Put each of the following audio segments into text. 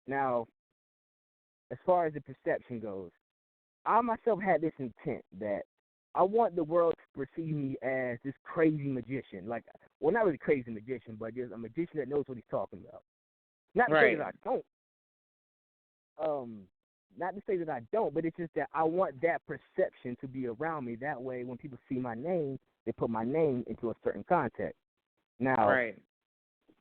Now, as far as the perception goes, I myself had this intent that I want the world to perceive me as this crazy magician. Like, well, not really crazy magician, but just a magician that knows what he's talking about. Not to say Right. that I don't. Not to say that I don't, but it's just that I want that perception to be around me. That way, when people see my name, they put my name into a certain context. Now, Right.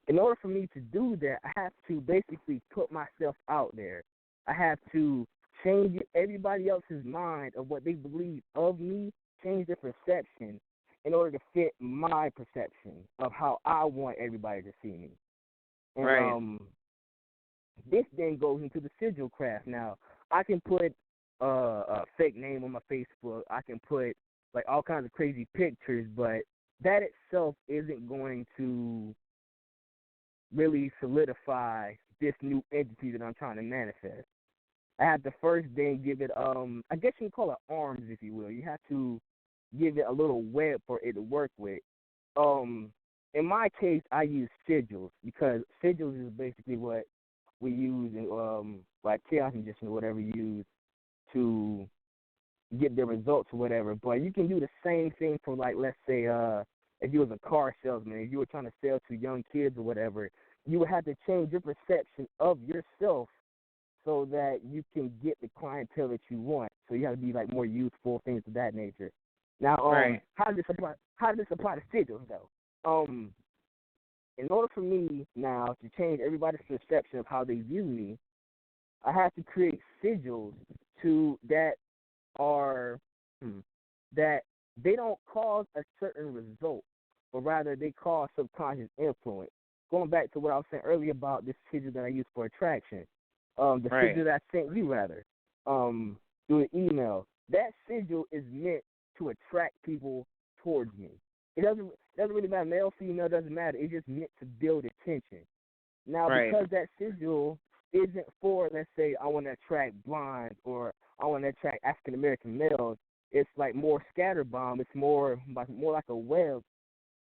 in order for me to do that, I have to basically put myself out there. I have to change everybody else's mind of what they believe of me, change their perception in order to fit my perception of how I want everybody to see me. And Right. this then goes into the sigil craft. Now, I can put a fake name on my Facebook. I can put like all kinds of crazy pictures, but that itself isn't going to really solidify this new entity that I'm trying to manifest. I have to first then give it, I guess you can call it arms, if you will. You have to give it a little web for it to work with. In my case, I use sigils because sigils is basically what we use in, like chaos magician or whatever you use to get the results or whatever. But you can do the same thing for, like, let's say, if you was a car salesman, if you were trying to sell to young kids or whatever, you would have to change your perception of yourself so that you can get the clientele that you want. So you have to be like more youthful, things of that nature. Now, Right. how does this apply? How does this apply to sigils though? In order for me now to change everybody's perception of how they view me, I have to create sigils to that are that they don't cause a certain result, but rather they cause subconscious influence. Going back to what I was saying earlier about this sigil that I use for attraction, the Right. sigil that I sent you rather, through an email. That sigil is meant to attract people towards me. It doesn't really matter, male, female, doesn't matter. It's just meant to build attention. Now, Right. because that sigil isn't for, let's say, I want to attract blondes or I want to attract African American males, it's like more scatterbomb. It's more like a web.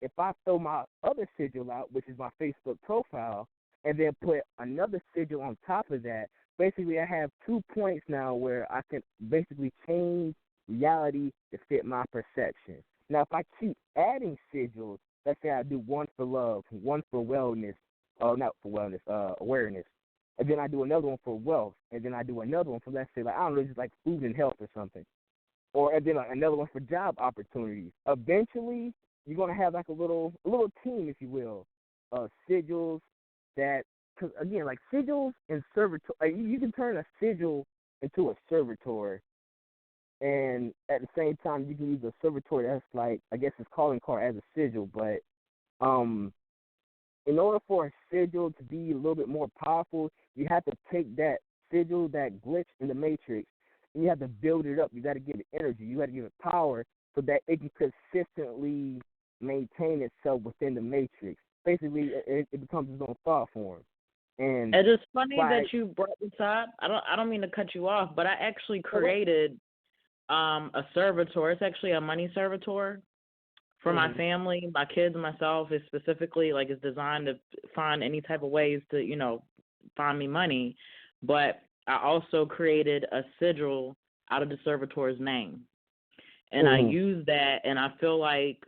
If I throw my other sigil out, which is my Facebook profile, and then put another sigil on top of that, basically I have 2 points now where I can basically change reality to fit my perception. Now, if I keep adding sigils, let's say I do one for love, one for wellness, not for wellness, awareness, and then I do another one for wealth, and then I do another one for, let's say, like, I don't know, just like food and health or something, or and then like another one for job opportunities. Eventually, you're gonna have like a little team, if you will, sigils that, because again, like sigils and servitor, like you can turn a sigil into a servitor, and at the same time you can use a servitor that's like, I guess it's calling card as a sigil, but um in order for a sigil to be a little bit more powerful, you have to take that sigil, that glitch in the matrix, and you have to build it up. You got to give it energy. You got to give it power so that it can consistently maintain itself within the matrix. Basically, it becomes its own thought form. And It is funny by that you brought this up. I don't mean to cut you off, but I actually okay, created a servitor. It's actually a money servitor for my mm-hmm, family, my kids, and myself. It's specifically like it's designed to find any type of ways to, find me money. But I also created a sigil out of the servitor's name. And I mm-hmm, use that, and I feel like,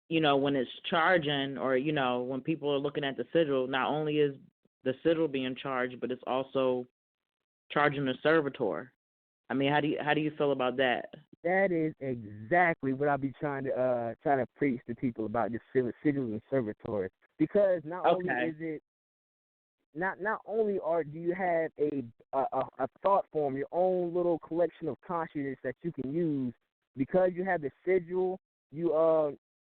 when it's charging, or, when people are looking at the sigil, not only is the sigil being charged, but it's also charging the servitor. I mean, how do you feel about that? that is exactly what I be trying to preach to people about just sigils and servitors, because not only Okay. is it not only do you have a thought form, your own little collection of consciousness that you can use, because you have the sigil. You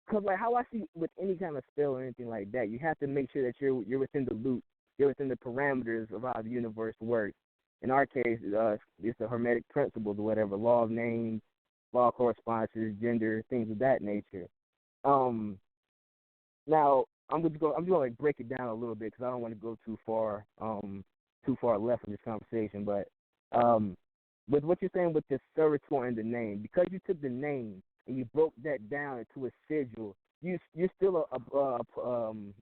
cause like how I see with any kind of spell or anything like that, you have to make sure that you're within the loop, you're within the parameters of how the universe works. In our case, it's the Hermetic principles or whatever, law of names, law of correspondences, gender, things of that nature. Um, Now I'm just gonna like break it down a little bit because I don't want to go too far left in this conversation. But with what you're saying with the servitor and the name, because you took the name and you broke that down into a sigil, you're still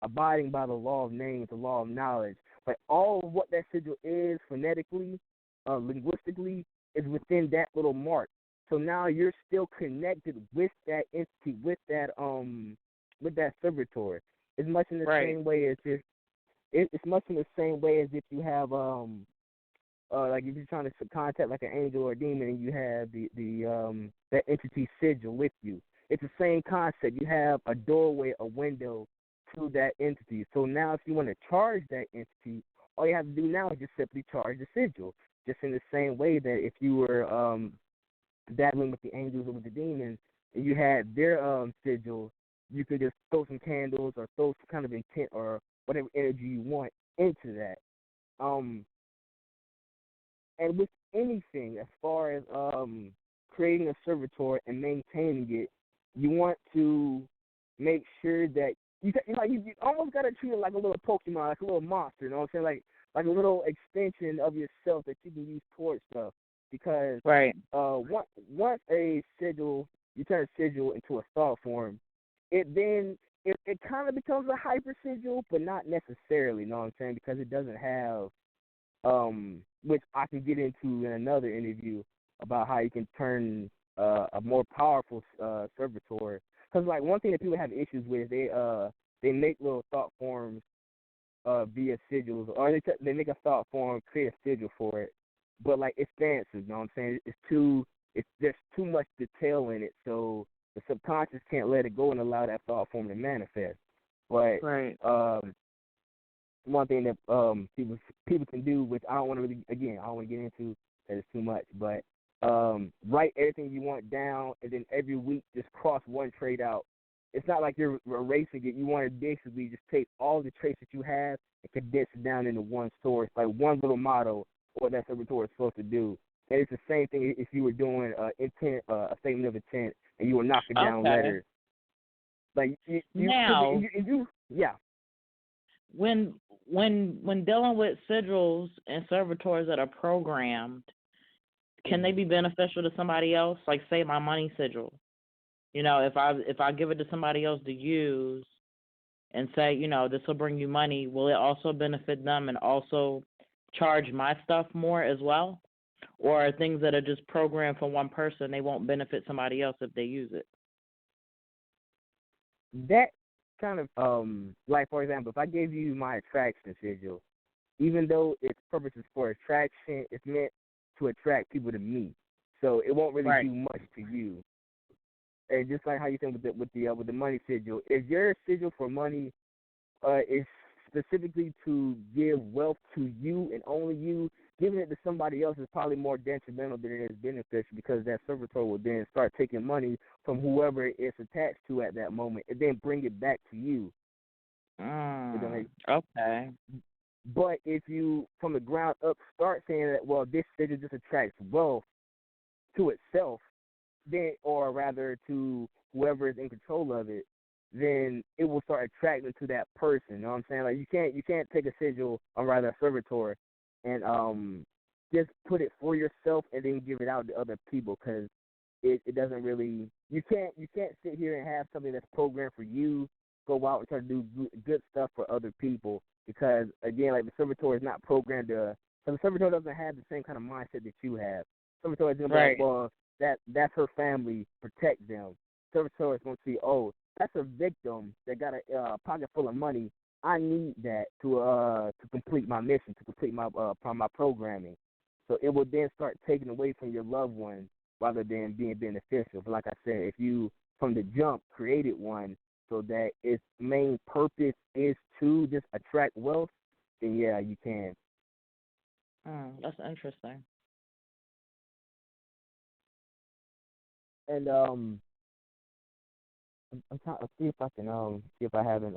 abiding by the law of names, the law of knowledge. But all of what that sigil is phonetically, linguistically, is within that little mark. So now you're still connected with that entity, with that servitor. As much in the same way as if it's much in the same way as if you have like if you're trying to contact like an angel or a demon and you have the that entity sigil with you. It's the same concept. You have a doorway, a window to that entity. So now if you want to charge that entity, all you have to do now is just simply charge the sigil. Just in the same way that if you were dabbling with the angels or with the demons and you had their sigil, you could just throw some candles or throw some kind of intent or whatever energy you want into that. And with anything, as far as creating a servitor and maintaining it, you want to make sure that you almost got to treat it like a little Pokemon, like a little monster. You know what I'm saying? Like a little extension of yourself that you can use towards stuff. Because once a sigil, you turn a sigil into a thought form, it kind of becomes a hyper sigil, but not necessarily. You know what I'm saying? Because it doesn't have which I can get into in another interview about how you can turn a more powerful servitor. Because like one thing that people have issues with, they make little thought forms via sigils, or they make a thought form, create a sigil for it, but like it's fancy. You know what I'm saying? There's too much detail in it, so the subconscious can't let it go and allow that thought form to manifest. But one thing that people can do, which I don't want to get into, that is too much, but write everything you want down, and then every week just cross one trait out. It's not like you're erasing it. You want to basically just take all the traits that you have and condense it down into one source, like one little motto, or that's what a rhetoric is supposed to do. And it's the same thing if you were doing intent, a statement of intent, and you were knocking down letters. Like When dealing with sigils and servitors that are programmed, can they be beneficial to somebody else? Like, say, my money sigil. You know, if I give it to somebody else to use and say, you know, this will bring you money, will it also benefit them and also charge my stuff more as well? Or are things that are just programmed for one person, they won't benefit somebody else if they use it? That kind of like, for example, if I gave you my attraction sigil, even though its purpose is for attraction, it's meant to attract people to me, so it won't really do much to you. And just like how you think with the money sigil, if your sigil for money is specifically to give wealth to you and only you, giving it to somebody else is probably more detrimental than it is beneficial, because that servitor will then start taking money from whoever it's attached to at that moment and then bring it back to you. Okay. But if you, from the ground up, start saying that, well, this sigil just attracts wealth to itself, then, or rather to whoever is in control of it, then it will start attracting to that person. You know what I'm saying? Like you can't take a sigil, or rather a servitor, and just put it for yourself and then give it out to other people, because it doesn't really. You can't sit here and have something that's programmed for you go out and try to do good stuff for other people, because again, like the servitor is not programmed to. So the servitor doesn't have the same kind of mindset that you have. Servitor is going to be like, well, that's her family, protect them. Servitor is going to see, oh, that's a victim that got a pocket full of money. I need that to complete my mission, to complete my programming. So it will then start taking away from your loved one rather than being beneficial. But like I said, if you from the jump created one so that its main purpose is to just attract wealth, then yeah, you can. That's interesting. And I'm trying to see if I can see if I haven't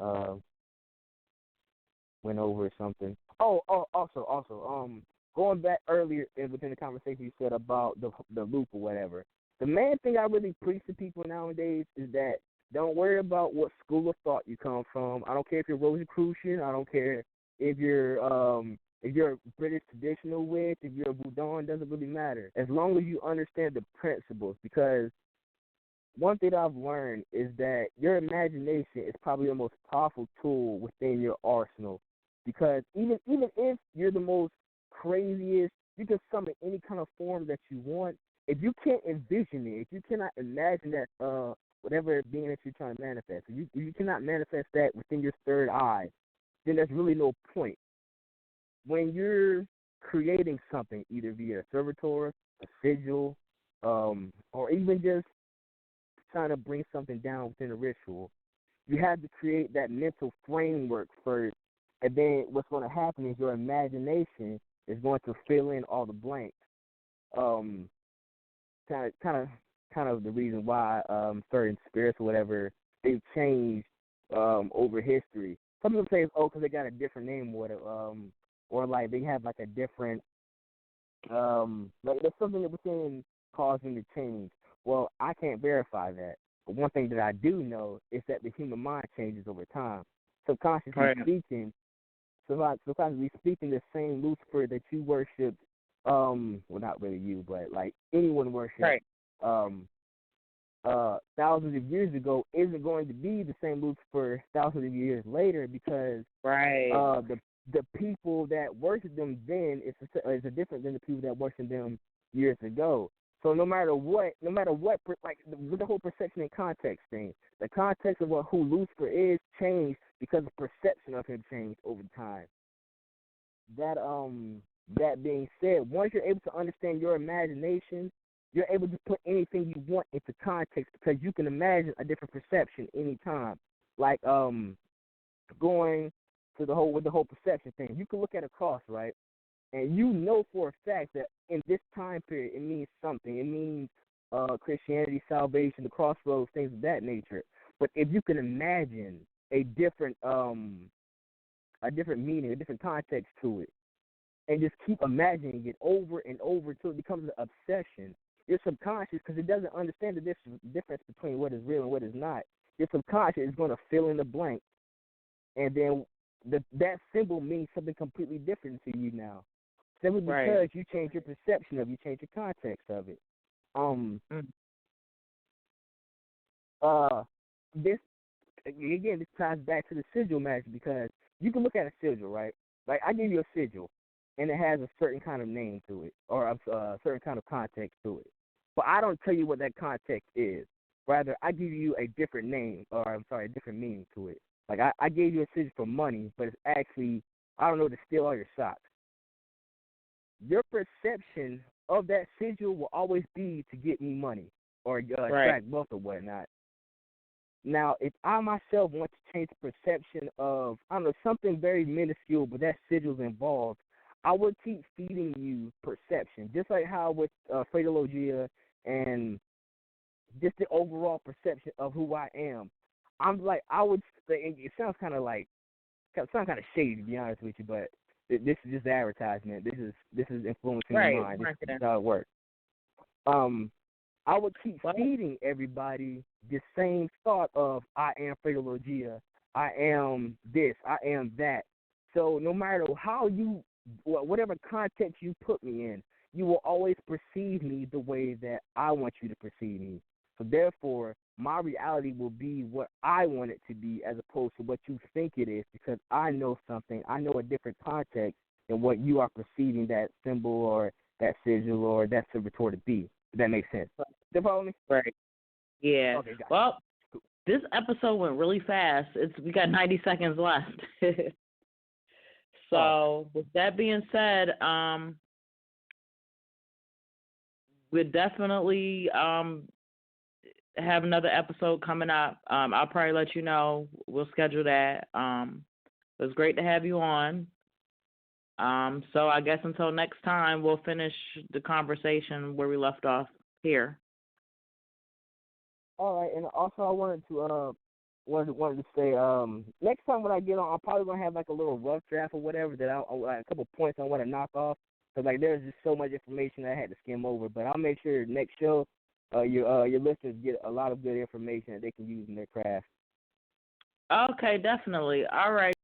went over something. Also, going back earlier within the conversation you said about the loop or whatever. The main thing I really preach to people nowadays is that don't worry about what school of thought you come from. I don't care if you're Rosicrucian. I don't care if you're British traditional witch, if you're a Boudon, doesn't really matter. As long as you understand the principles, because one thing that I've learned is that your imagination is probably the most powerful tool within your arsenal. Because even if you're the most craziest, you can summon any kind of form that you want. If you can't envision it, if you cannot imagine that whatever being that you're trying to manifest, if you cannot manifest that within your third eye, then there's really no point. When you're creating something, either via a servitor, a sigil, or even just trying to bring something down within a ritual, you have to create that mental framework first, and then what's going to happen is your imagination is going to fill in all the blanks. Um, kind of the reason why certain spirits or whatever they've changed over history. Some people say, oh, because they got a different name or like they have like a different like there's something that within causing the change. Well, I can't verify that. But one thing that I do know is that the human mind changes over time. Subconsciously speaking, subconsciously speaking, the same Lucifer that you worshipped, well, not really you, but like anyone worshipped, thousands of years ago isn't going to be the same Lucifer thousands of years later because the people that worship them then is different than the people that worship them years ago. So no matter what, like with the whole perception and context thing, the context of who Lucifer is changed because the perception of him changed over time. That being said, once you're able to understand your imagination, you're able to put anything you want into context because you can imagine a different perception anytime. Like going to the whole perception thing. You can look at a cross, right? And you know for a fact that in this time period it means something. It means Christianity, salvation, the crossroads, things of that nature. But if you can imagine a different meaning, a different context to it, and just keep imagining it over and over until it becomes an obsession. Your subconscious, because it doesn't understand the difference between what is real and what is not, your subconscious is going to fill in the blank, and then that symbol means something completely different to you now, simply because you change your perception of it, you change your context of it. This again, this ties back to the sigil magic because you can look at a sigil, right? Like I give you a sigil, and it has a certain kind of name to it, or a certain kind of context to it. But I don't tell you what that context is. Rather, I give you a different name, or a different meaning to it. Like I gave you a sigil for money, but it's actually, I don't know, to steal all your socks. Your perception of that sigil will always be to get me money or attract wealth or whatnot. Now, if I myself want to change the perception of, I don't know, something very minuscule, but that sigil's involved, I would keep feeding you perception, just like how with phraseologia and just the overall perception of who I am. I'm like, I would say, it sounds kind of shady to be honest with you, but this is just advertisement. This is influencing your mind. This is how it works. I would keep feeding everybody the same thought of I am phraseologia, I am this, I am that. So no matter how whatever context you put me in, you will always perceive me the way that I want you to perceive me. So therefore, my reality will be what I want it to be as opposed to what you think it is because I know something. I know a different context than what you are perceiving that symbol or that sigil or that servitor to be. If that makes sense. Do you follow me? Right. Yeah. Okay, got well, this episode went really fast. We got 90 seconds left. So, with that being said, we'll definitely have another episode coming up. I'll probably let you know. We'll schedule that. It was great to have you on. So I guess until next time, we'll finish the conversation where we left off here. All right, and also I wanted to say next time when I get on, I'm probably gonna have like a little rough draft or whatever that like a couple points I want to knock off because like there's just so much information I had to skim over. But I'll make sure next show your listeners get a lot of good information that they can use in their craft. Okay, definitely. All right.